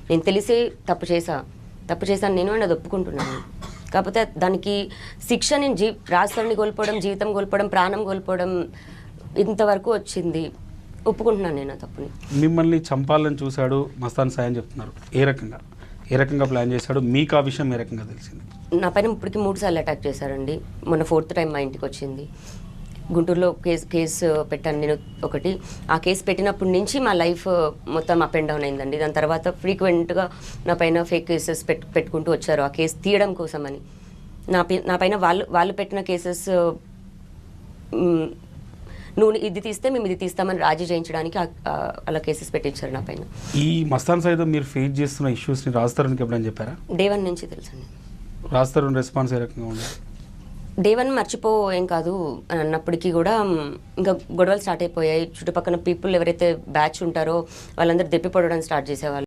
నేను తెలిసే తప్పు చేశాను నేను అని అది ఒప్పుకుంటున్నాను. కాకపోతే దానికి శిక్ష నేను రాజధానిని కోల్పోవడం, జీవితం కోల్పోవడం, ప్రాణం కోల్పోవడం ఇంతవరకు వచ్చింది. ఒప్పుకుంటున్నాను నేను ఆ తప్పుని. మిమ్మల్ని చంపాలని చూశాడు మస్తాన్ సాయి అని చెప్తున్నారు. ఏ రకంగా ప్లాన్ చేశాడు? మీకు ఆ విషయం ఏ రకంగా తెలిసింది? నా పైన ఇప్పటికి 3 సార్లు అటాక్ చేశారండి. మొన్న 4th టైం మా ఇంటికి వచ్చింది. గుంటూరులో కేసు పెట్టాను నేను ఒకటి. ఆ కేసు పెట్టినప్పటి నుంచి మా లైఫ్ మొత్తం అప్ అండ్ డౌన్ అయిందండి. దాని తర్వాత ఫ్రీక్వెంట్గా నా పైన ఫేక్ కేసెస్ పెట్టుకుంటూ వచ్చారు ఆ కేసు తీయడం కోసమని. నా పైన వాళ్ళు పెట్టిన కేసెస్ నువ్వు ఇది తీస్తే మేము ఇది తీస్తామని రాజీ చేయించడానికి అలా కేసెస్ పెట్టించారు నా పైన. ఈ మస్తాన్ సాయితో మీరు ఫేస్ చేస్తున్న ఇష్యూస్ని రాజ్ తరుణ్కి ఎప్పుడని చెప్పారా? డే 1 నుంచి తెలుసండి. రాజ్ తరుణ్ రెస్పాన్స్ ఏ రకంగా ఉంది? డే 1 మర్చిపో ఏం కాదు అని అన్నప్పటికీ కూడా ఇంకా గొడవలు స్టార్ట్ అయిపోయాయి. చుట్టుపక్కల పీపుల్ ఎవరైతే బ్యాచ్ ఉంటారో వాళ్ళందరూ దెప్పిపడడం స్టార్ట్ చేసేవాళ్ళు.